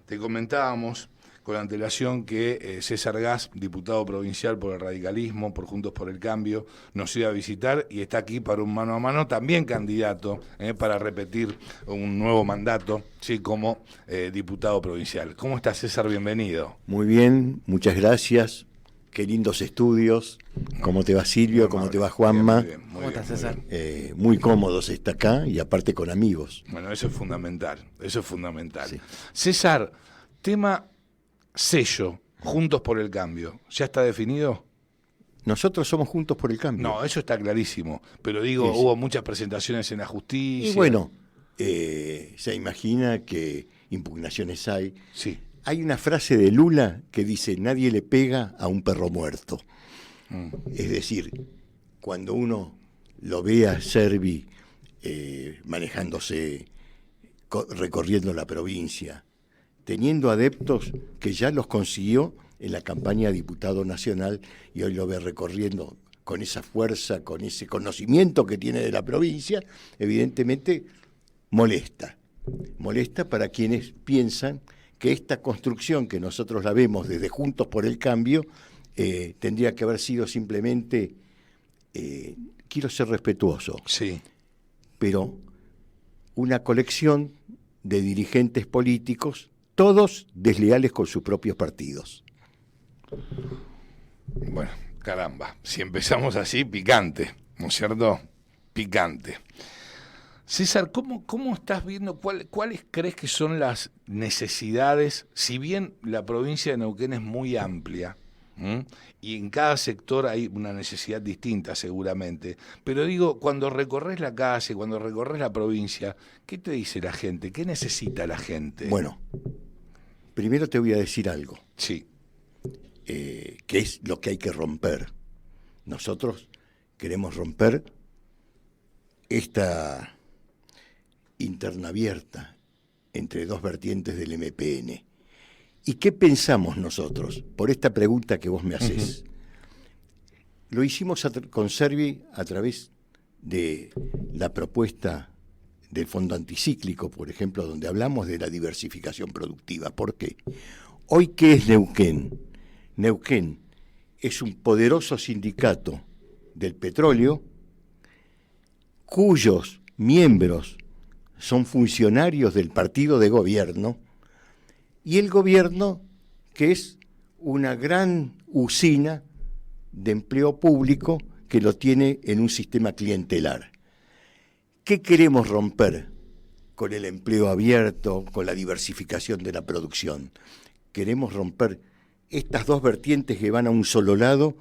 Te comentábamos con antelación que César Gas, diputado provincial por el radicalismo, por Juntos por el Cambio, nos iba a visitar y está aquí para un mano a mano, también candidato para repetir un nuevo mandato, sí, como diputado provincial. ¿Cómo estás, César? Bienvenido. Muy bien, muchas gracias. Qué lindos estudios. ¿Cómo te va, Silvio? ¿Cómo te va, Juanma? Bien, muy ¿Cómo estás, César? Muy cómodos está acá y aparte con amigos. Bueno, eso es fundamental, eso es fundamental. Sí. César, tema sello, Juntos por el Cambio, ¿ya está definido? Nosotros somos Juntos por el Cambio. No, eso está clarísimo, pero digo, Sí. hubo muchas presentaciones en la justicia. Y bueno, se imagina que impugnaciones hay. Sí. Hay una frase de Lula que dice, nadie le pega a un perro muerto. Es decir, cuando uno lo ve a Servi manejándose, recorriendo la provincia, teniendo adeptos que ya los consiguió en la campaña de diputado nacional y hoy lo ve recorriendo con esa fuerza, con ese conocimiento que tiene de la provincia, evidentemente molesta. Molesta para quienes piensan que esta construcción que nosotros la vemos desde Juntos por el Cambio tendría que haber sido simplemente, quiero ser respetuoso, Sí. pero una colección de dirigentes políticos, todos desleales con sus propios partidos. Bueno, caramba, si empezamos así, picante, ¿no es cierto? Picante. César, ¿cómo estás viendo, cuáles crees que son las necesidades, si bien la provincia de Neuquén es muy amplia, y en cada sector hay una necesidad distinta seguramente, pero digo, cuando recorres la calle, cuando recorres la provincia, ¿qué te dice la gente? ¿Qué necesita la gente? Bueno, primero te voy a decir algo, Sí, que es lo que hay que romper. Nosotros queremos romper esta interna abierta entre dos vertientes del MPN. ¿Y qué pensamos nosotros? Por esta pregunta que vos me haces. Lo hicimos con Servi a través de la propuesta del Fondo Anticíclico, por ejemplo, donde hablamos de la diversificación productiva. ¿Por qué? Hoy, ¿qué es Neuquén? Neuquén es un poderoso sindicato del petróleo cuyos miembros son funcionarios del partido de gobierno y el gobierno, que es una gran usina de empleo público que lo tiene en un sistema clientelar. ¿Qué queremos romper con el empleo abierto, con la diversificación de la producción? Queremos romper estas dos vertientes que van a un solo lado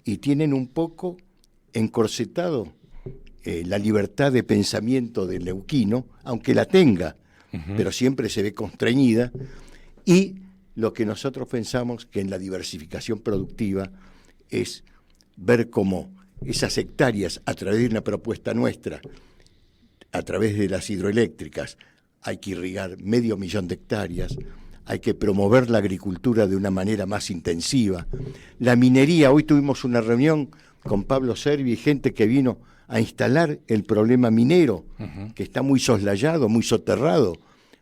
y tienen un poco encorsetado la libertad de pensamiento del neuquino, aunque la tenga, pero siempre se ve constreñida, y lo que nosotros pensamos que en la diversificación productiva es ver cómo esas hectáreas, a través de una propuesta nuestra, a través de las hidroeléctricas, hay que irrigar 500.000 de hectáreas, hay que promover la agricultura de una manera más intensiva. La minería, hoy tuvimos una reunión con Pablo Servi y gente que vino a instalar el problema minero, que está muy soslayado, muy soterrado.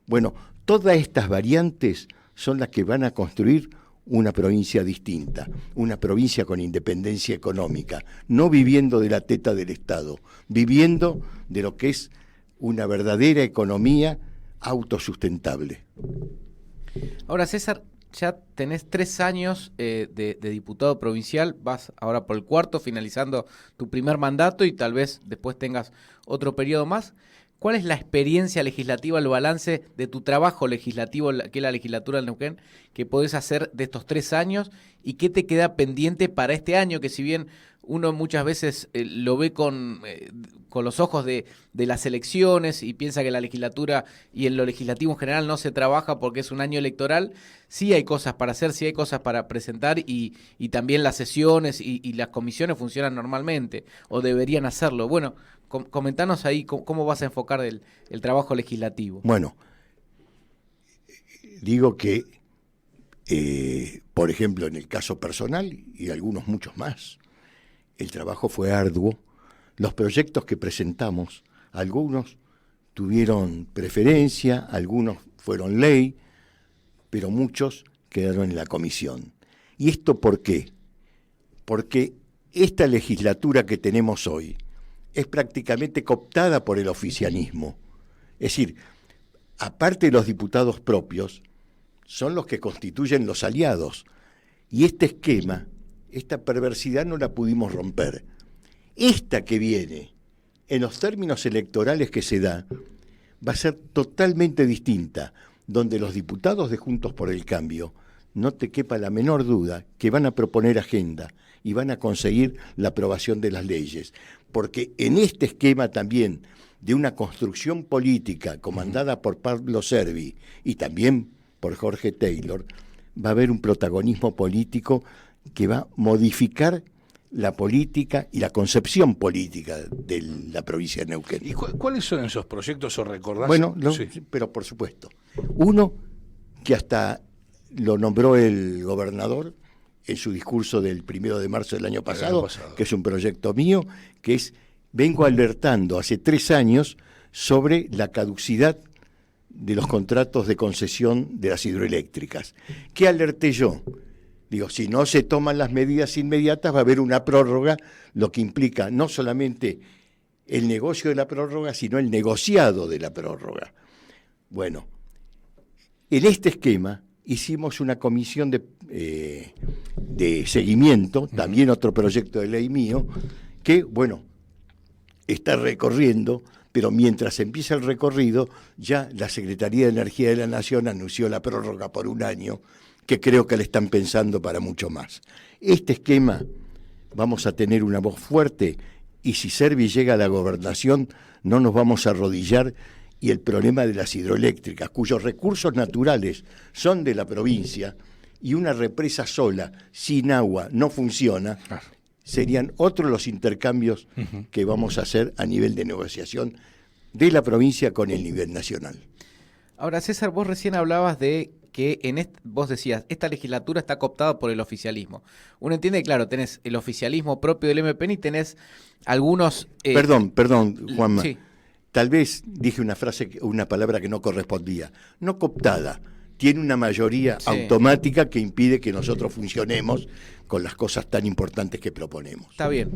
Bueno, todas estas variantes son las que van a construir una provincia distinta, una provincia con independencia económica, no viviendo de la teta del Estado, viviendo de lo que es una verdadera economía autosustentable. Ahora, César, ya tenés 3 años de diputado provincial, vas ahora por el 4º, finalizando tu primer mandato y tal vez después tengas otro periodo más. ¿Cuál es la experiencia legislativa, el balance de tu trabajo legislativo, que es la legislatura del Neuquén, que podés hacer de estos 3 años y qué te queda pendiente para este año, que si bien uno muchas veces lo ve con los ojos de las elecciones y piensa que la legislatura y en lo legislativo en general no se trabaja porque es un año electoral, sí hay cosas para hacer, sí hay cosas para presentar y también las sesiones y las comisiones funcionan normalmente o deberían hacerlo. Bueno, comentanos ahí cómo vas a enfocar el trabajo legislativo. Bueno, digo que, por ejemplo, en el caso personal y algunos muchos más, el trabajo fue arduo. Los proyectos que presentamos, algunos tuvieron preferencia, algunos fueron ley, pero muchos quedaron en la comisión. ¿Y esto por qué? Porque esta legislatura que tenemos hoy es prácticamente cooptada por el oficialismo. Es decir, aparte de los diputados propios, son los que constituyen los aliados. Y este esquema, esta perversidad no la pudimos romper. Esta que viene, en los términos electorales que se da, va a ser totalmente distinta, donde los diputados de Juntos por el Cambio, no te quepa la menor duda, que van a proponer agenda y van a conseguir la aprobación de las leyes. Porque en este esquema también de una construcción política comandada por Pablo Servi y también por Jorge Taylor, va a haber un protagonismo político que va a modificar la política y la concepción política de la provincia de Neuquén. ¿Y cuáles son esos proyectos o recordás? Bueno, Sí. pero por supuesto. Uno, que hasta lo nombró el gobernador en su discurso del 1 de marzo del año pasado, que es un proyecto mío, que es, vengo alertando hace 3 años sobre la caducidad de los contratos de concesión de las hidroeléctricas. ¿Qué alerté yo? Digo, si no se toman las medidas inmediatas va a haber una prórroga, lo que implica no solamente el negocio de la prórroga, sino el negociado de la prórroga. Bueno, en este esquema hicimos una comisión de seguimiento, también otro proyecto de ley mío, que, bueno, está recorriendo, pero mientras empieza el recorrido, ya la Secretaría de Energía de la Nación anunció la prórroga por 1 año, que creo que le están pensando para mucho más. Este esquema, vamos a tener una voz fuerte, y si Servi llega a la gobernación, no nos vamos a arrodillar, y el problema de las hidroeléctricas, cuyos recursos naturales son de la provincia, y una represa sola, sin agua, no funciona, serían otros los intercambios que vamos a hacer a nivel de negociación de la provincia con el nivel nacional. Ahora, César, vos recién hablabas de que vos decías, esta legislatura está cooptada por el oficialismo. Uno entiende que, claro, tenés el oficialismo propio del MPN y tenés algunos... Perdón, Juanma. Sí. Tal vez dije una palabra que no correspondía. No cooptada, tiene una mayoría automática que impide que nosotros funcionemos con las cosas tan importantes que proponemos. Está bien.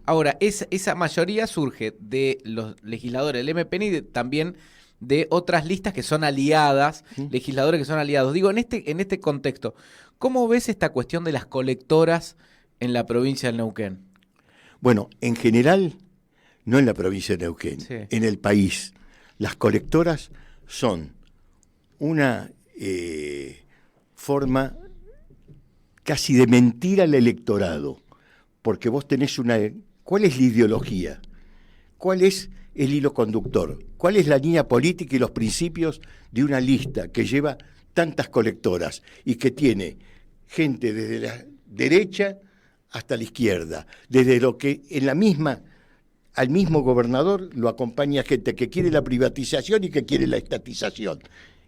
Ahora, esa mayoría surge de los legisladores del MPN y también de otras listas que son aliadas, legisladores que son aliados. Digo, en este contexto, ¿cómo ves esta cuestión de las colectoras en la provincia del Neuquén? Bueno, en general, no en la provincia de Neuquén, en el país, las colectoras son una forma casi de mentir al electorado, porque vos tenés ¿cuál es la ideología? ¿Cuál es el hilo conductor? ¿Cuál es la línea política y los principios de una lista que lleva tantas colectoras y que tiene gente desde la derecha hasta la izquierda, desde lo que al mismo gobernador lo acompaña gente que quiere la privatización y que quiere la estatización?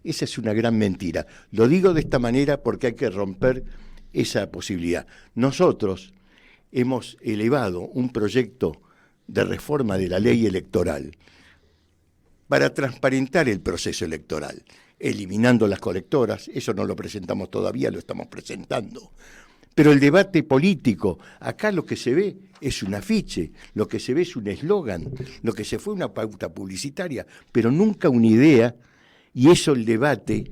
Esa es una gran mentira. Lo digo de esta manera porque hay que romper esa posibilidad. Nosotros hemos elevado un proyecto de reforma de la ley electoral para transparentar el proceso electoral, eliminando las colectoras. Eso no lo presentamos todavía, lo estamos presentando. Pero el debate político, acá lo que se ve es un afiche, lo que se ve es un eslogan, lo que se fue una pauta publicitaria, pero nunca una idea, y eso el debate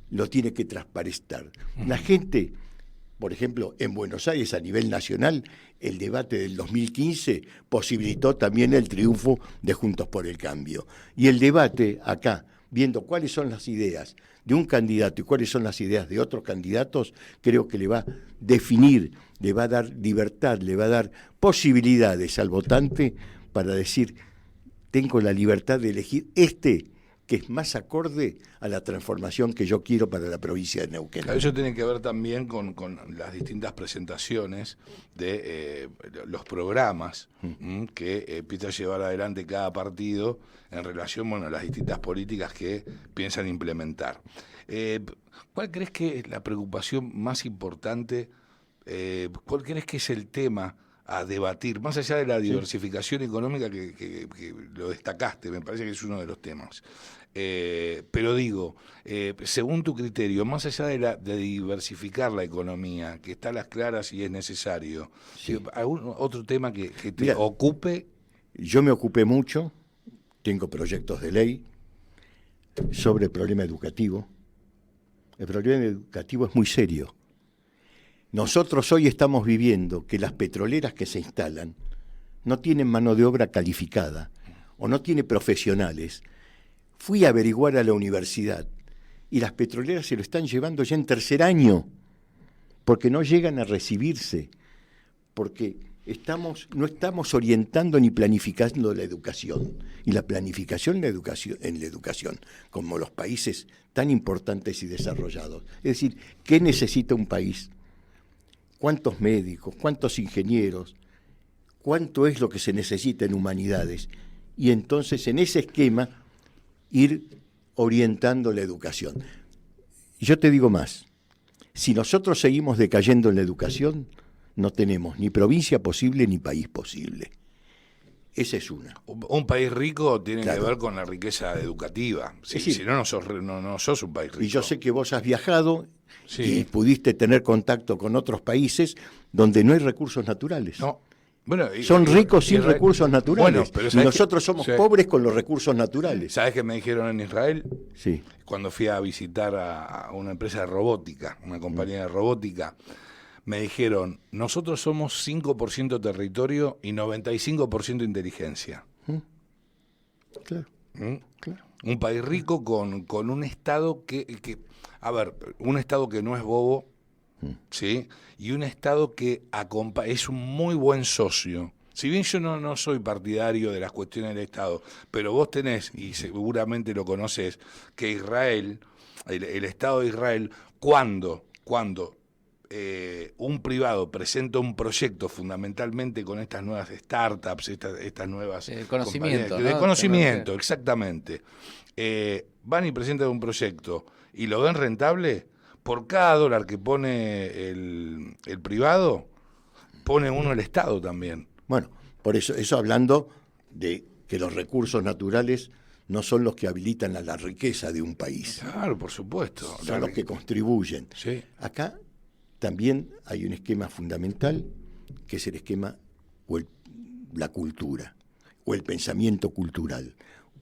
lo tiene que transparentar. La gente, por ejemplo, en Buenos Aires a nivel nacional, el debate del 2015 posibilitó también el triunfo de Juntos por el Cambio. Y el debate acá, viendo cuáles son las ideas de un candidato y cuáles son las ideas de otros candidatos, creo que le va a definir, le va a dar libertad, le va a dar posibilidades al votante para decir, tengo la libertad de elegir que es más acorde a la transformación que yo quiero para la provincia de Neuquén. Eso tiene que ver también con las distintas presentaciones de los programas que empieza a llevar adelante cada partido en relación a las distintas políticas que piensan implementar. ¿Cuál crees que es la preocupación más importante? ¿Cuál crees que es el tema a debatir, más allá de la diversificación económica que lo destacaste, me parece que es uno de los temas. Pero digo, según tu criterio, más allá de diversificar la economía, que está a las claras y es necesario, ¿algún otro tema que te ocupe? Yo me ocupé mucho, tengo proyectos de ley sobre el problema educativo. El problema educativo es muy serio. Nosotros hoy estamos viviendo que las petroleras que se instalan no tienen mano de obra calificada o no tienen profesionales. Fui a averiguar a la universidad y las petroleras se lo están llevando ya en tercer año porque no llegan a recibirse, porque no estamos orientando ni planificando la educación. Y la planificación en la educación, como los países tan importantes y desarrollados. Es decir, ¿qué necesita un país? ¿Cuántos médicos? ¿Cuántos ingenieros? ¿Cuánto es lo que se necesita en humanidades? Y entonces en ese esquema ir orientando la educación. Yo te digo más, si nosotros seguimos decayendo en la educación, no tenemos ni provincia posible ni país posible. Esa es una. Un país rico tiene que ver con la riqueza educativa. Si no, no sos un país rico. Y yo sé que vos has viajado y pudiste tener contacto con otros países donde no hay recursos naturales. No. Bueno, son ricos sin recursos naturales. Pero y nosotros somos pobres con los recursos naturales. ¿Sabes qué me dijeron en Israel? Sí. Cuando fui a visitar a una empresa de robótica, una compañía de robótica, me dijeron, nosotros somos 5% territorio y 95% inteligencia. Claro. Claro. Un país rico con un Estado un Estado que no es bobo, ¿sí? Y un Estado que es un muy buen socio. Si bien yo no soy partidario de las cuestiones del Estado, pero vos tenés, y seguramente lo conocés, que Israel, el Estado de Israel, cuando un privado presenta un proyecto fundamentalmente con estas nuevas startups, estas nuevas... El conocimiento, ¿no? De conocimiento, exactamente. Van y presentan un proyecto y lo ven rentable, por cada dólar que pone el privado, pone uno el Estado también. Bueno, por eso hablando de que los recursos naturales no son los que habilitan a la riqueza de un país. Claro, por supuesto. Son los que contribuyen. Sí. Acá también hay un esquema fundamental, que es el esquema o la cultura, o el pensamiento cultural,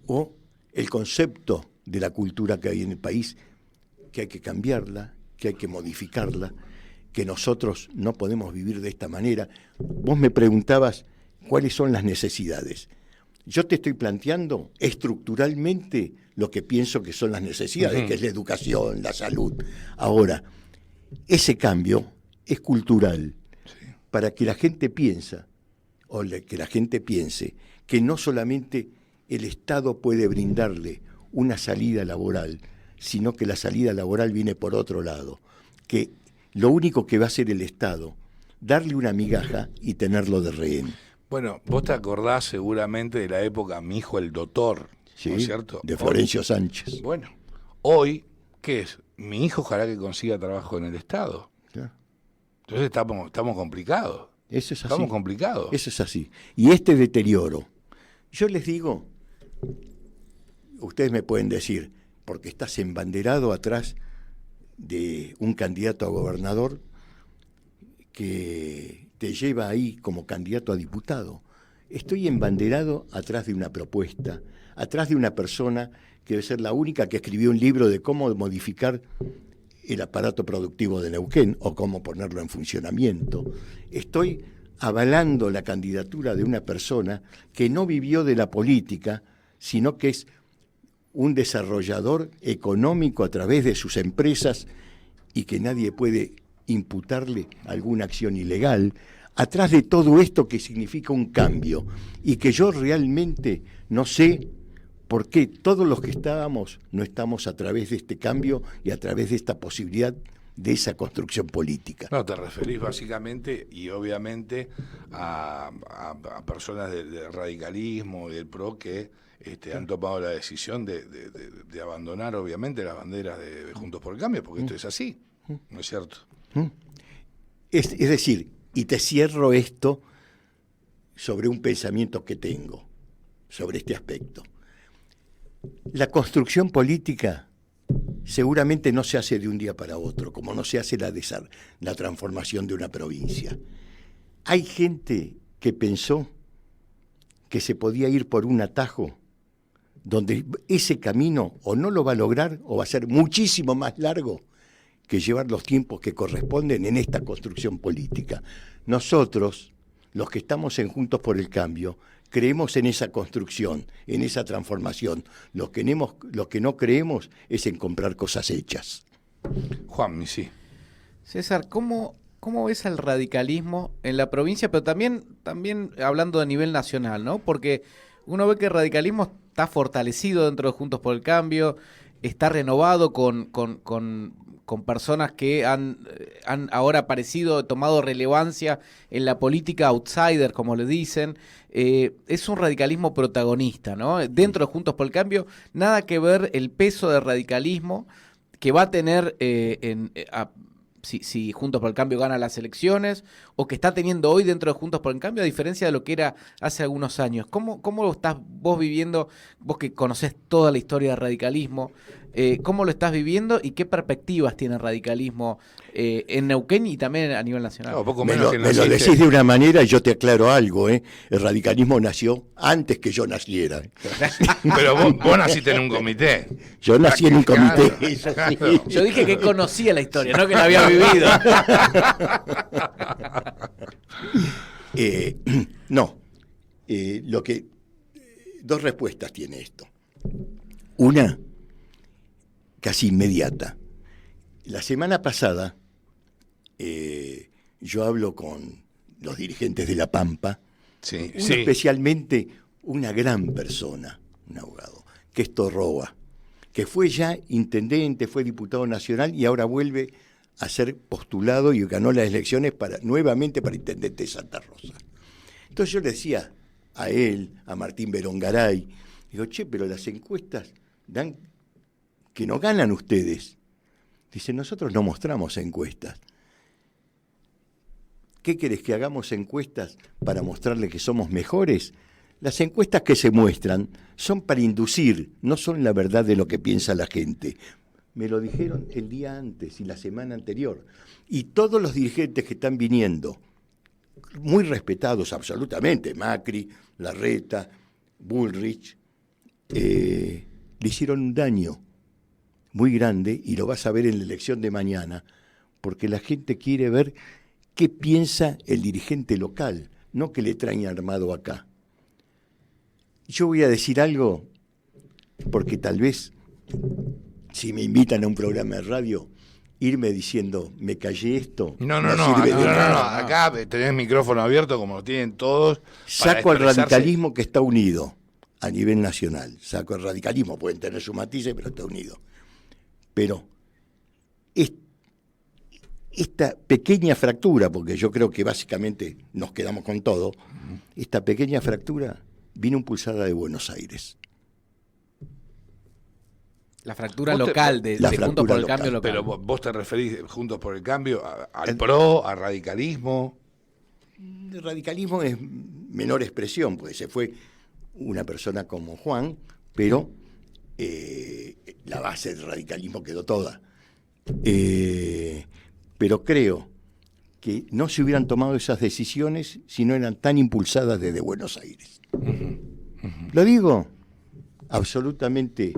o el concepto de la cultura que hay en el país, que hay que cambiarla, que hay que modificarla, que nosotros no podemos vivir de esta manera. Vos me preguntabas cuáles son las necesidades. Yo te estoy planteando estructuralmente lo que pienso que son las necesidades, que es la educación, la salud. Ahora, ese cambio es cultural, para que la gente piense que no solamente el Estado puede brindarle una salida laboral, sino que la salida laboral viene por otro lado, que lo único que va a hacer el Estado, darle una migaja y tenerlo de rehén. Bueno, vos te acordás seguramente de la época Mi hijo el doctor, sí, ¿no es cierto? De Florencio Sánchez. Bueno, hoy, ¿qué es? Mi hijo ojalá que consiga trabajo en el Estado. Claro. Entonces estamos complicados. Eso es así. Estamos complicados. Eso es así. Y este deterioro, yo les digo, ustedes me pueden decir, porque estás embanderado atrás de un candidato a gobernador que te lleva ahí como candidato a diputado. Estoy embanderado atrás de una propuesta, atrás de una persona que debe ser la única que escribió un libro de cómo modificar el aparato productivo de Neuquén o cómo ponerlo en funcionamiento. Estoy avalando la candidatura de una persona que no vivió de la política, sino que es un desarrollador económico a través de sus empresas y que nadie puede imputarle alguna acción ilegal, atrás de todo esto que significa un cambio y que yo realmente no sé por qué todos los que no estamos a través de este cambio y a través de esta posibilidad de esa construcción política. No, te referís básicamente y obviamente a personas del radicalismo y del PRO que han tomado la decisión de abandonar obviamente las banderas de Juntos por el Cambio, porque esto es así, ¿no es cierto? Es decir, y te cierro esto sobre un pensamiento que tengo sobre este aspecto. La construcción política seguramente no se hace de un día para otro, como no se hace la transformación de una provincia. Hay gente que pensó que se podía ir por un atajo donde ese camino o no lo va a lograr o va a ser muchísimo más largo que llevar los tiempos que corresponden en esta construcción política. Nosotros, los que estamos en Juntos por el Cambio, creemos en esa construcción, en esa transformación. Lo que no creemos es en comprar cosas hechas. Juanmi, sí. César, ¿cómo ves el radicalismo en la provincia, pero también hablando a nivel nacional, ¿no? Porque uno ve que el radicalismo está fortalecido dentro de Juntos por el Cambio, está renovado con personas que han ahora aparecido, tomado relevancia en la política outsider, como le dicen. Es un radicalismo protagonista, ¿no? Dentro de Juntos por el Cambio, nada que ver el peso del radicalismo que va a tener si Juntos por el Cambio gana las elecciones, o que está teniendo hoy dentro de Juntos por el Cambio, a diferencia de lo que era hace algunos años. ¿Cómo lo estás vos viviendo, vos que conocés toda la historia del radicalismo? ¿Cómo lo estás viviendo y qué perspectivas tiene el radicalismo en Neuquén y también a nivel nacional? No, poco Me menos lo decís de una manera y yo te aclaro algo, ¿eh? El radicalismo nació antes que yo naciera. Pero vos naciste en un comité. Yo nací en un comité. Claro. Yo dije que conocía la historia, no que la había vivido. No. Dos respuestas tiene esto. Una, casi inmediata. La semana pasada, yo hablo con los dirigentes de La Pampa, Sí, uno sí. especialmente una gran persona, un abogado, que es Torroba, que fue ya intendente, fue diputado nacional y ahora vuelve a ser postulado y ganó las elecciones nuevamente para intendente de Santa Rosa. Entonces yo le decía a él, a Martín Berongaray, digo, pero las encuestas dan que no ganan ustedes. Dice, nosotros no mostramos encuestas. ¿Qué querés, que hagamos encuestas para mostrarle que somos mejores? Las encuestas que se muestran son para inducir, no son la verdad de lo que piensa la gente. Me lo dijeron el día antes y la semana anterior. Y todos los dirigentes que están viniendo, muy respetados absolutamente, Macri, Larreta, Bullrich, le hicieron un daño muy grande, y lo vas a ver en la elección de mañana, porque la gente quiere ver qué piensa el dirigente local, no que le traen armado acá. Yo voy a decir algo, porque tal vez, si me invitan a un programa de radio, irme diciendo, me callé esto. No, sirve de nada. acá tenés micrófono abierto como lo tienen todos. Saco al radicalismo que está unido a nivel nacional. Saco al radicalismo, pueden tener sus matices, pero está unido. Pero esta pequeña fractura, porque yo creo que básicamente nos quedamos con todo, esta pequeña fractura vino impulsada de Buenos Aires. La fractura local de Juntos por el Cambio local. Pero vos te referís, Juntos por el Cambio, al PRO, al radicalismo. El radicalismo es menor expresión, porque se fue una persona como Juan, pero la base del radicalismo quedó toda. Pero creo que no se hubieran tomado esas decisiones si no eran tan impulsadas desde Buenos Aires. Lo digo absolutamente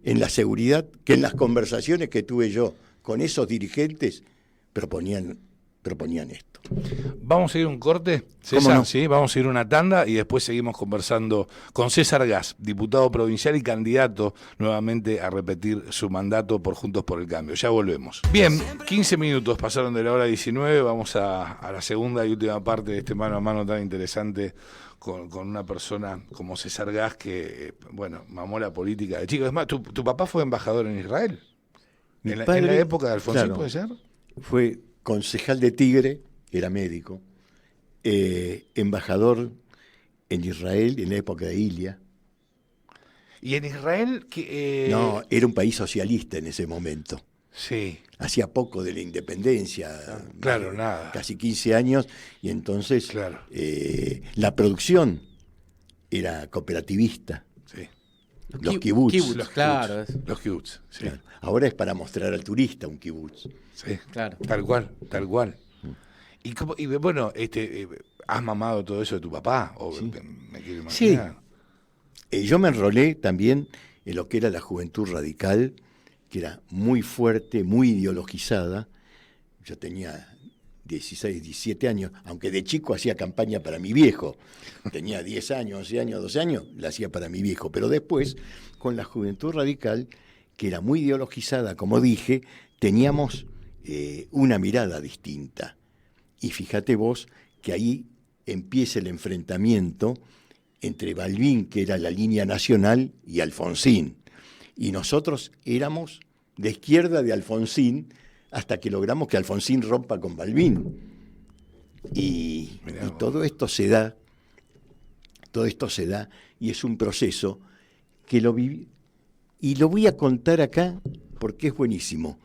en la seguridad que en las conversaciones que tuve yo con esos dirigentes proponían esto. Vamos a ir un corte, César, no? sí, vamos a ir una tanda y después seguimos conversando con César Gas, diputado provincial y candidato nuevamente a repetir su mandato por Juntos por el Cambio. Ya volvemos. Bien, 15 minutos pasaron de la hora 19, vamos a la segunda y última parte de este mano a mano tan interesante con una persona como César Gas que, bueno, mamó la política de chico. Es más, ¿tu papá fue embajador en Israel? ¿En la época de Alfonsín, claro, puede ser? Fue concejal de Tigre, era médico, embajador en Israel en la época de Ilia. ¿Y en Israel? No, era un país socialista en ese momento. Sí. Hacía poco de la independencia, Claro, nada. casi 15 años, y entonces Claro. la producción era cooperativista. Sí. Los kibutz. Los claro. kibbutz. Los kibbutz, sí. Claro. Ahora es para mostrar al turista un kibutz. Sí. Claro. Tal cual, tal cual. Y bueno, ¿has mamado todo eso de tu papá? O Sí. me quiero Sí. imaginar. Yo me enrolé también en lo que era la Juventud Radical, que era muy fuerte, muy ideologizada. Yo tenía 16, 17 años, aunque de chico hacía campaña para mi viejo. Tenía 10 años, 11 años, 12 años, la hacía para mi viejo. Pero después, con la Juventud Radical, que era muy ideologizada, como dije, teníamos una mirada distinta. Y fíjate vos que ahí empieza el enfrentamiento entre Balbín, que era la línea nacional, y Alfonsín. Y nosotros éramos de izquierda de Alfonsín hasta que logramos que Alfonsín rompa con Balbín. Y todo esto se da, y es un proceso que lo viví. Y lo voy a contar acá porque es buenísimo.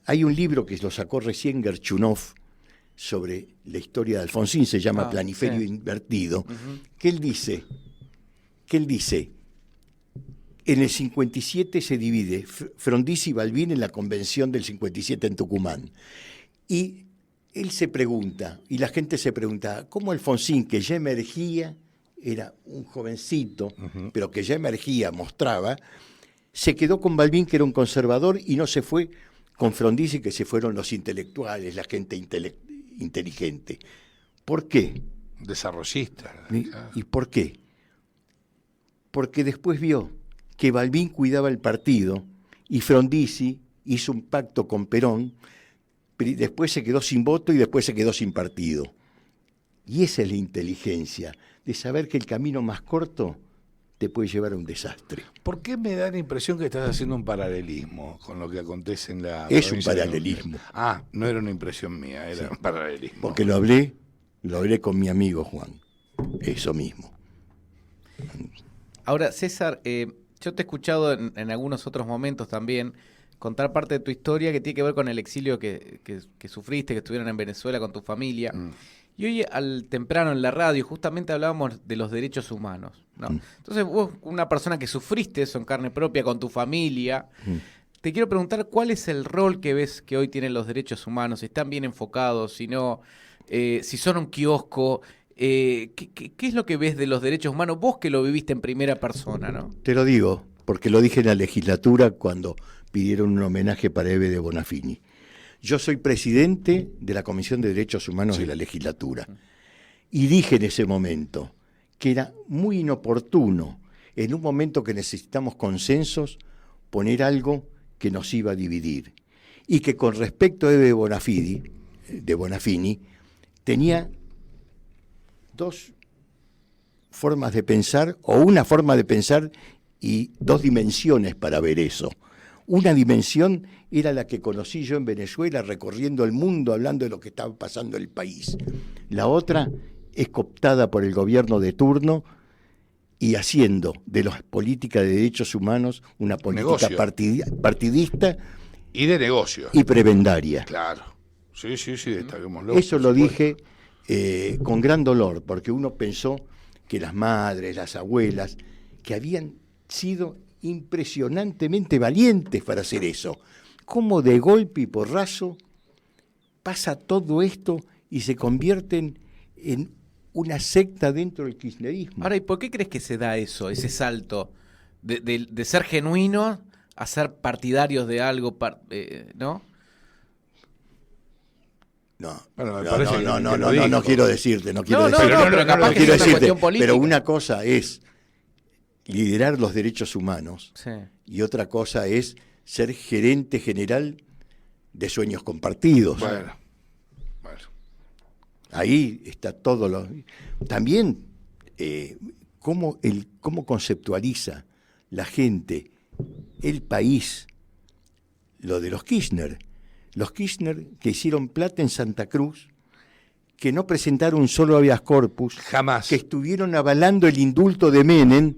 Hay un libro que lo sacó recién Gerchunov sobre la historia de Alfonsín, se llama Planiferio sí. Invertido, que él dice, en el 57 se divide Frondizi y Balbín en la convención del 57 en Tucumán. Y él se pregunta, y la gente se pregunta, ¿cómo Alfonsín, que ya emergía, era un jovencito, pero que ya emergía, mostraba, se quedó con Balbín, que era un conservador, y no se fue con Frondizi, que se fueron los intelectuales, la gente inteligente? ¿Por qué? Desarrollista. ¿Y por qué? Porque después vio que Balbín cuidaba el partido y Frondizi hizo un pacto con Perón, pero después se quedó sin voto y después se quedó sin partido. Y esa es la inteligencia, de saber que el camino más corto te puede llevar a un desastre. ¿Por qué me da la impresión que estás haciendo un paralelismo con lo que acontece en la... Es un provincia de paralelismo. No era una impresión mía, era un paralelismo. Porque lo hablé con mi amigo Juan. Eso mismo. Ahora, César, yo te he escuchado en algunos otros momentos también contar parte de tu historia que tiene que ver con el exilio que sufriste, que estuvieron en Venezuela con tu familia. Y hoy al temprano en la radio justamente hablábamos de los derechos humanos, ¿no? Entonces vos, una persona que sufriste eso en carne propia con tu familia, te quiero preguntar cuál es el rol que ves que hoy tienen los derechos humanos, si están bien enfocados, si no, si son un kiosco, ¿qué es lo que ves de los derechos humanos? Vos que lo viviste en primera persona, ¿no? Te lo digo, porque lo dije en la legislatura cuando pidieron un homenaje para Eve de Bonafini. Yo soy presidente de la Comisión de Derechos Humanos de la legislatura. Y dije en ese momento que era muy inoportuno, en un momento que necesitamos consensos, poner algo que nos iba a dividir. Y que con respecto a Eve de Bonafini, tenía dos formas de pensar, o una forma de pensar y dos dimensiones para ver eso. Una dimensión era la que conocí yo en Venezuela, recorriendo el mundo, hablando de lo que estaba pasando en el país. La otra es cooptada por el gobierno de turno y haciendo de la política de derechos humanos una política partidista y de negocio. Y prebendaria. Claro. Sí, destaquémoslo. Eso lo dije con gran dolor, porque uno pensó que las madres, las abuelas, que habían sido impresionantemente valientes para hacer eso. Cómo de golpe y porrazo pasa todo esto y se convierten en una secta dentro del kirchnerismo. Ahora, ¿y por qué crees que se da eso, ese salto de ser genuino a ser partidarios de algo, ¿no? No quiero decirte, no quiero decirte, pero una cosa es liderar los derechos humanos y otra cosa es ser gerente general de sueños compartidos. Bueno. Ahí está todo lo... También cómo conceptualiza la gente, el país, lo de los Kirchner. Los Kirchner que hicieron plata en Santa Cruz, que no presentaron un solo habeas corpus, jamás, que estuvieron avalando el indulto de Menem,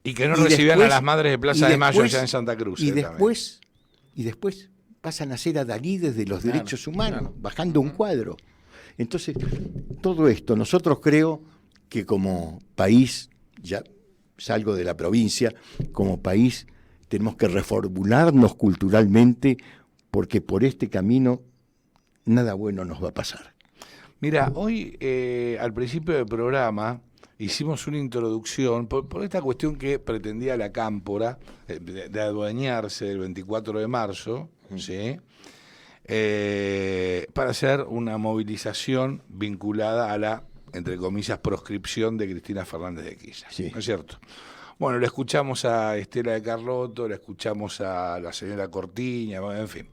Y que no Y recibían después- a las madres de Plaza y de Mayo después- allá en Santa Cruz. Y también. después pasan a ser adalides de los Claro, derechos humanos, claro. bajando un cuadro. Entonces, todo esto, nosotros creo que como país, ya salgo de la provincia, como país tenemos que reformularnos culturalmente porque por este camino nada bueno nos va a pasar. Mira, hoy al principio del programa hicimos una introducción por esta cuestión que pretendía la Cámpora de adueñarse del 24 de marzo, ¿sí? Para hacer una movilización vinculada a la, entre comillas, proscripción de Cristina Fernández de Kirchner, Sí. ¿no es cierto? Bueno, le escuchamos a Estela de Carlotto, le escuchamos a la señora Cortiña, bueno, en fin.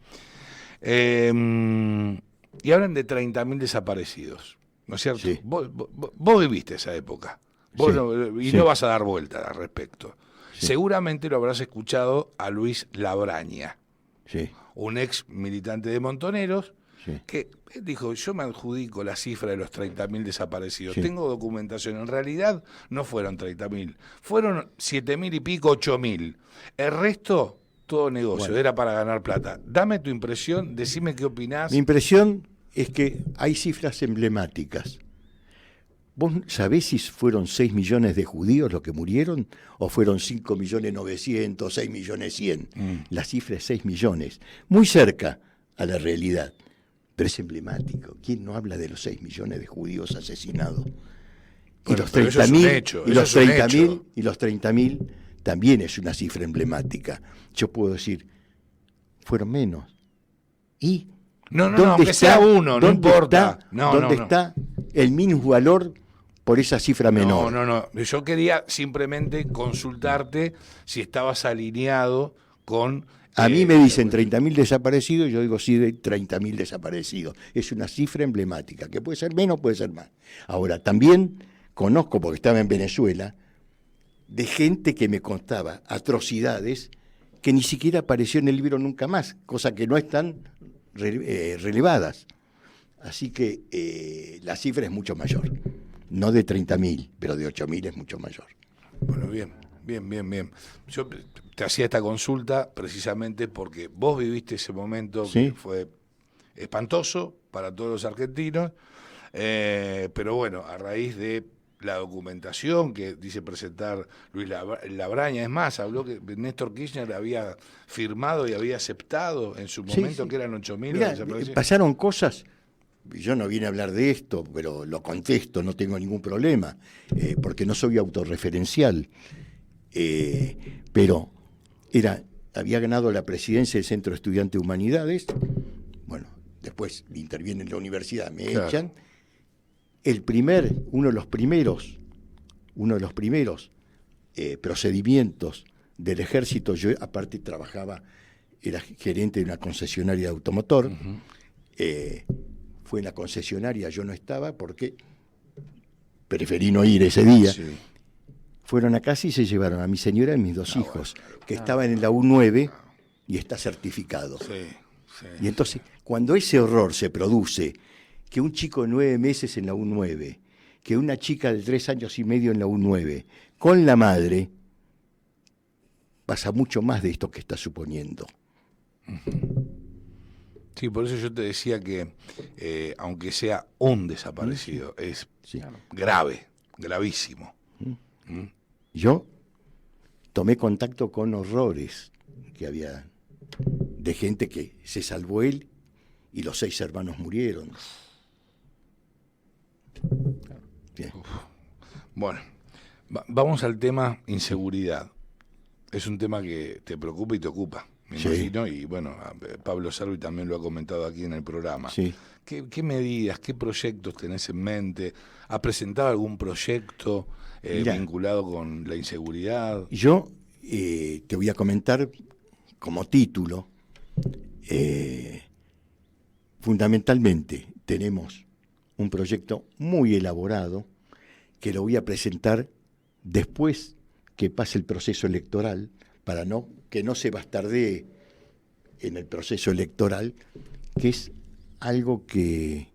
Y hablan de 30.000 desaparecidos, ¿no es cierto? Sí. Vos viviste esa época, vos Sí, y sí. no vas a dar vuelta al respecto. Sí. Seguramente lo habrás escuchado a Luis Labraña, Sí, un ex militante de Montoneros, sí. que él dijo, yo me adjudico la cifra de los 30.000 desaparecidos, Sí. tengo documentación, en realidad no fueron 30.000, fueron 7.000 y pico, 8.000, el resto, todo negocio, Bueno. era para ganar plata. Dame tu impresión, decime qué opinás. Mi impresión es que hay cifras emblemáticas. ¿Vos sabés si fueron 6 millones de judíos los que murieron o fueron 5.900.000, 6.100.000? La cifra es 6 millones, muy cerca a la realidad, pero es emblemático. ¿Quién no habla de los 6 millones de judíos asesinados? Y Bueno, los pero eso es un 30.000 hecho, y eso los es un 30.000 hecho. y los 30.000 también es una cifra emblemática. Yo puedo decir, fueron menos. ¿Y No, dónde aunque sea uno, no dónde importa. está- No, ¿Dónde no. está el mismo valor por esa cifra menor? No. Yo quería simplemente consultarte si estabas alineado con... A mí me dicen 30.000 desaparecidos, yo digo sí, de 30.000 desaparecidos. Es una cifra emblemática, que puede ser menos, puede ser más. Ahora, también conozco, porque estaba en Venezuela, de gente que me contaba atrocidades que ni siquiera apareció en el libro nunca más, cosa que no están relevadas. Así que la cifra es mucho mayor. No de 30.000, pero de 8.000 es mucho mayor. Bueno, bien. Yo te hacía esta consulta precisamente porque vos viviste ese momento Sí. que fue espantoso para todos los argentinos, pero bueno, a raíz de la documentación que dice presentar Luis Labraña, es más, habló que Néstor Kirchner había firmado y había aceptado en su Sí, momento sí. que eran 8.000 Mirá, desaparecidos. pasaron cosas, yo no vine a hablar de esto, pero lo contesto, no tengo ningún problema, porque no soy autorreferencial, pero había ganado la presidencia del Centro de Estudiantes de Humanidades, bueno, después interviene en la universidad, me Claro. echan, uno de los primeros procedimientos del ejército, yo aparte era gerente de una concesionaria de automotor, fue en la concesionaria, yo no estaba porque preferí no ir ese día. Sí. Fueron a casa y se llevaron a mi señora y mis dos hijos, bueno, que estaban en la U9 y está certificado. Sí. Y entonces, cuando ese horror se produce, que un chico de 9 meses en la U9, que una chica de 3 años y medio en la U9, con la madre, pasa mucho más de esto que está suponiendo. Sí, por eso yo te decía que aunque sea un desaparecido, es Sí. grave, gravísimo. Yo tomé contacto con horrores que había de gente que se salvó él y los 6 hermanos murieron. Bien. Bueno, vamos al tema inseguridad. Es un tema que te preocupa y te ocupa, me Sí. imagino, y bueno, Pablo Servi también lo ha comentado aquí en el programa. Sí. ¿Qué medidas, qué proyectos tenés en mente? ¿Has presentado algún proyecto Mirá. vinculado con la inseguridad? Yo te voy a comentar como título, fundamentalmente tenemos un proyecto muy elaborado que lo voy a presentar después que pase el proceso electoral, para que no se bastardee en el proceso electoral, que es algo que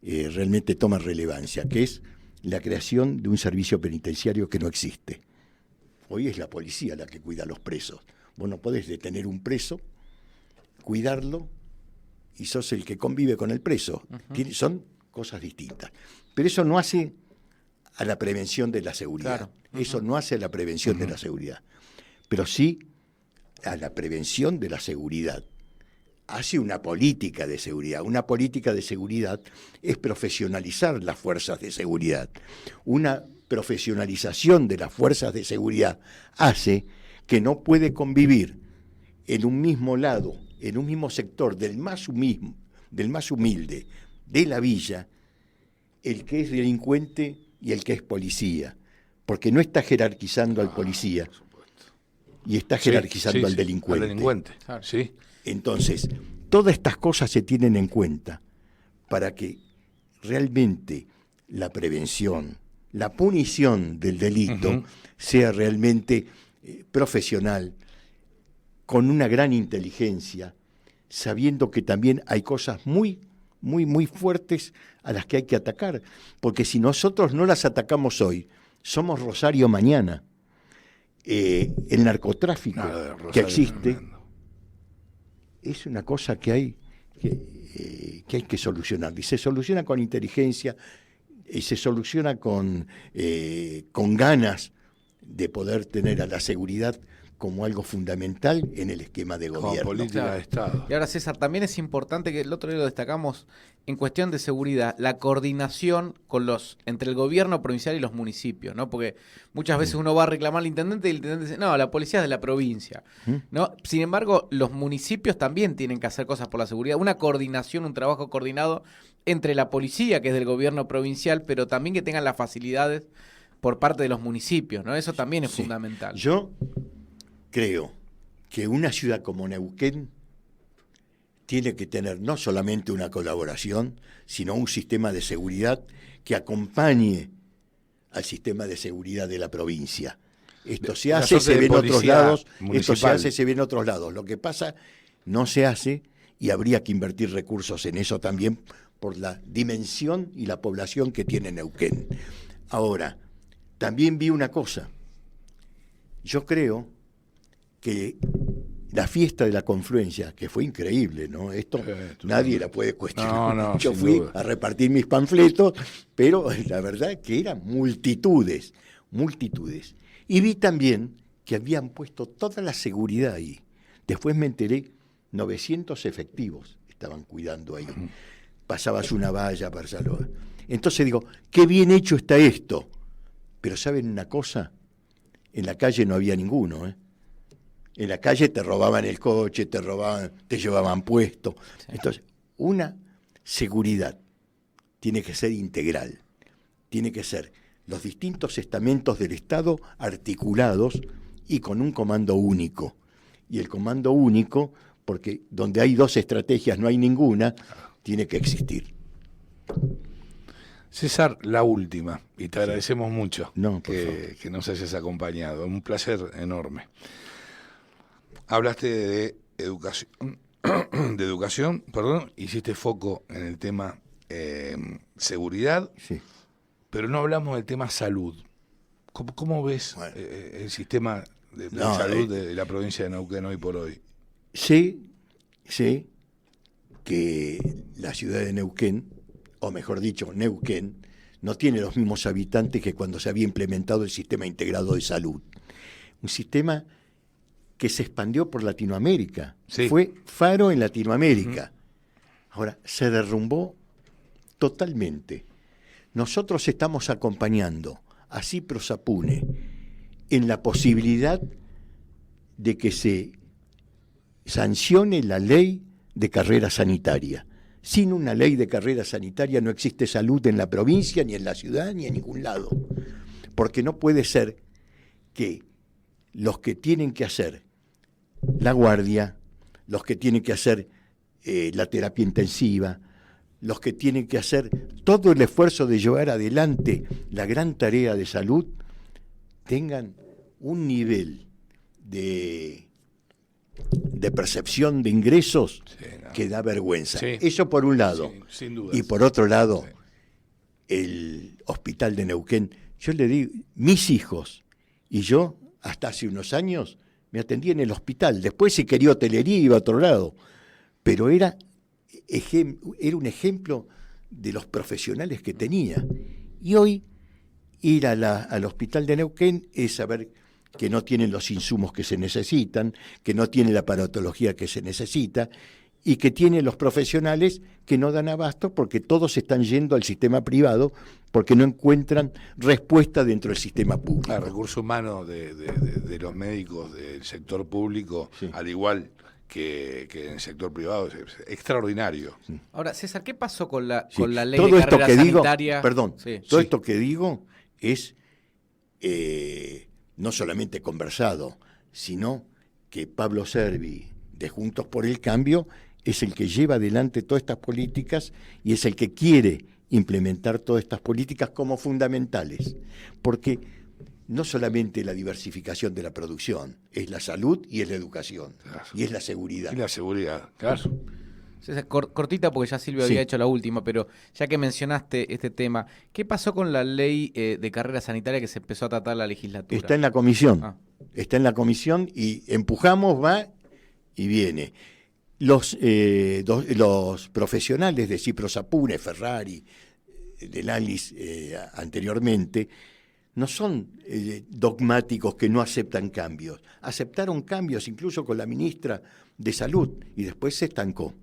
realmente toma relevancia, que es la creación de un servicio penitenciario que no existe. Hoy es la policía la que cuida a los presos. Vos no podés detener un preso, cuidarlo, y sos el que convive con el preso. Son cosas distintas. Pero eso no hace a la prevención de la seguridad. Claro. Eso no hace a la prevención de la seguridad. Pero sí a la prevención de la seguridad. Hace una política de seguridad. Una política de seguridad es profesionalizar las fuerzas de seguridad. Una profesionalización de las fuerzas de seguridad hace que no puede convivir en un mismo lado, en un mismo sector del más humilde de la villa, el que es delincuente y el que es policía, porque no está jerarquizando al policía y está jerarquizando al delincuente. Al delincuente, sí. Entonces, todas estas cosas se tienen en cuenta para que realmente la prevención, la punición del delito sea realmente profesional, con una gran inteligencia, sabiendo que también hay cosas muy fuertes a las que hay que atacar, porque si nosotros no las atacamos hoy, somos Rosario mañana. El narcotráfico que existe es una cosa que hay que solucionar, y se soluciona con inteligencia, y se soluciona con ganas de poder tener a la seguridad como algo fundamental en el esquema de gobierno. Como política de Estado. Y ahora, César, también es importante, que el otro día lo destacamos, en cuestión de seguridad, la coordinación entre el gobierno provincial y los municipios, ¿no? Porque muchas veces uno va a reclamar al intendente y el intendente dice, no, la policía es de la provincia, ¿no? Sin embargo, los municipios también tienen que hacer cosas por la seguridad, una coordinación, un trabajo coordinado entre la policía, que es del gobierno provincial, pero también que tengan las facilidades por parte de los municipios, ¿no? Eso también es fundamental. Yo creo que una ciudad como Neuquén tiene que tener no solamente una colaboración, sino un sistema de seguridad que acompañe al sistema de seguridad de la provincia. Esto se hace, se ve en otros lados, se ve en otros lados. Lo que pasa, no se hace, y habría que invertir recursos en eso también por la dimensión y la población que tiene Neuquén. Ahora, también vi una cosa. Yo creo que la fiesta de la confluencia, que fue increíble, ¿no? Esto nadie la puede cuestionar. No, yo fui a repartir mis panfletos, pero la verdad que eran multitudes. Y vi también que habían puesto toda la seguridad ahí. Después me enteré, 900 efectivos estaban cuidando ahí. Pasabas una valla, pasalo. Entonces digo, qué bien hecho está esto. Pero ¿saben una cosa? En la calle no había ninguno, ¿eh? En la calle te robaban el coche, te llevaban puesto. Sí. Entonces, una seguridad tiene que ser integral. Tiene que ser los distintos estamentos del Estado articulados y con un comando único. Y el comando único, porque donde hay dos estrategias no hay ninguna, tiene que existir. César, la última, y te agradecemos mucho que nos hayas acompañado. Un placer enorme. Hablaste de educación, hiciste foco en el tema seguridad, pero no hablamos del tema salud. ¿Cómo ves el sistema de salud de la provincia de Neuquén hoy por hoy? Sé que la ciudad de Neuquén, o mejor dicho, Neuquén, no tiene los mismos habitantes que cuando se había implementado el sistema integrado de salud. Un sistema que se expandió por Latinoamérica. Fue faro en Latinoamérica. Ahora, se derrumbó totalmente. Nosotros estamos acompañando a Cipro Sapune en la posibilidad de que se sancione la ley de carrera sanitaria. Sin una ley de carrera sanitaria no existe salud en la provincia, ni en la ciudad, ni en ningún lado. Porque no puede ser que los que tienen que hacer la guardia, los que tienen que hacer la terapia intensiva, los que tienen que hacer todo el esfuerzo de llevar adelante la gran tarea de salud, tengan un nivel de percepción de ingresos que da vergüenza. Eso por un lado. Sin duda. Y por otro lado, el hospital de Neuquén, yo le digo, mis hijos y yo hasta hace unos años, me atendía en el hospital. Después, si quería hotelería, iba a otro lado. Pero era un ejemplo de los profesionales que tenía. Y hoy, ir al hospital de Neuquén es saber que no tienen los insumos que se necesitan, que no tiene la aparatología que se necesita, y que tiene los profesionales que no dan abasto porque todos están yendo al sistema privado porque no encuentran respuesta dentro del sistema público. El recurso humano de los médicos del sector público, sí, al igual que en el sector privado, es extraordinario. Sí. Ahora, César, ¿qué pasó con la ley todo de esto carrera que sanitaria? Todo esto que digo es no solamente conversado, sino que Pablo Servi, de Juntos por el Cambio, es el que lleva adelante todas estas políticas y es el que quiere implementar todas estas políticas como fundamentales, porque no solamente la diversificación de la producción, es la salud y es la educación, claro, y es la seguridad. Y la seguridad, claro. César, cortita porque ya Silvio había hecho la última, pero ya que mencionaste este tema, ¿qué pasó con la ley de carrera sanitaria que se empezó a tratar en la legislatura? Está en la comisión, está en la comisión y empujamos, va y viene. Los profesionales de Cipro Sapune, Ferrari, del ALIS anteriormente, no son dogmáticos que no aceptan cambios. Aceptaron cambios incluso con la ministra de Salud y después se estancó.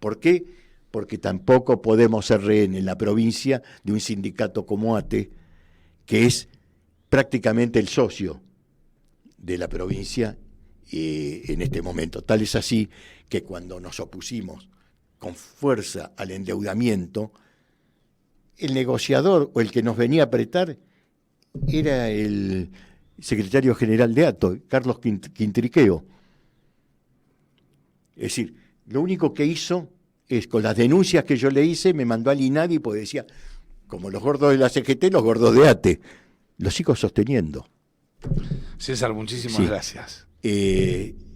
¿Por qué? Porque tampoco podemos ser rehén en la provincia de un sindicato como ATE, que es prácticamente el socio de la provincia en este momento. Tal es así que cuando nos opusimos con fuerza al endeudamiento, el negociador o el que nos venía a apretar era el secretario general de ATO, Carlos Quintriqueo. Es decir, lo único que hizo es, con las denuncias que yo le hice, me mandó al INADI porque decía, como los gordos de la CGT, los gordos de ATE. Lo sigo sosteniendo. César, muchísimas gracias.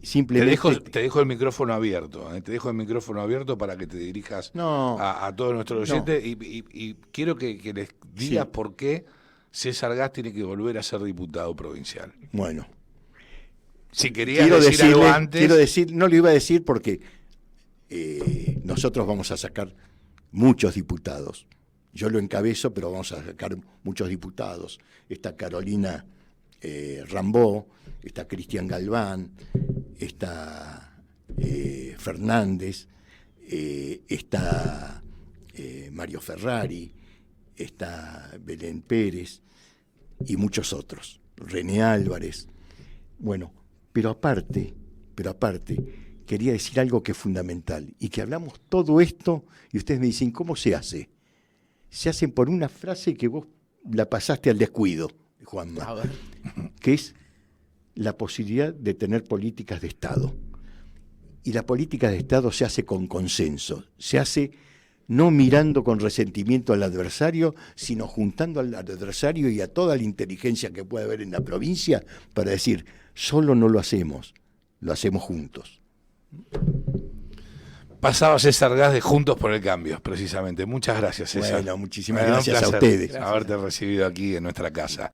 Simplemente te dejo el micrófono abierto, te dejo el micrófono abierto para que te dirijas a todos nuestros oyentes y quiero que les digas por qué César Gas tiene que volver a ser diputado provincial. Bueno, si querías decir algo antes, no lo iba a decir porque nosotros vamos a sacar muchos diputados. Yo lo encabezo, pero vamos a sacar muchos diputados. Está Carolina Rambó, está Cristian Galván, está Fernández, está Mario Ferrari, está Belén Pérez y muchos otros, René Álvarez. Bueno, pero aparte, quería decir algo que es fundamental y que hablamos todo esto y ustedes me dicen, ¿cómo se hace? Se hacen por una frase que vos la pasaste al descuido, Juanma, que es la posibilidad de tener políticas de Estado. Y la política de Estado se hace con consenso, se hace no mirando con resentimiento al adversario, sino juntando al adversario y a toda la inteligencia que puede haber en la provincia para decir, solo no lo hacemos juntos. Pasaba César Gas de Juntos por el Cambio, precisamente. Muchas gracias, César. Bueno, muchísimas gracias a ustedes. Haberte recibido aquí en nuestra casa.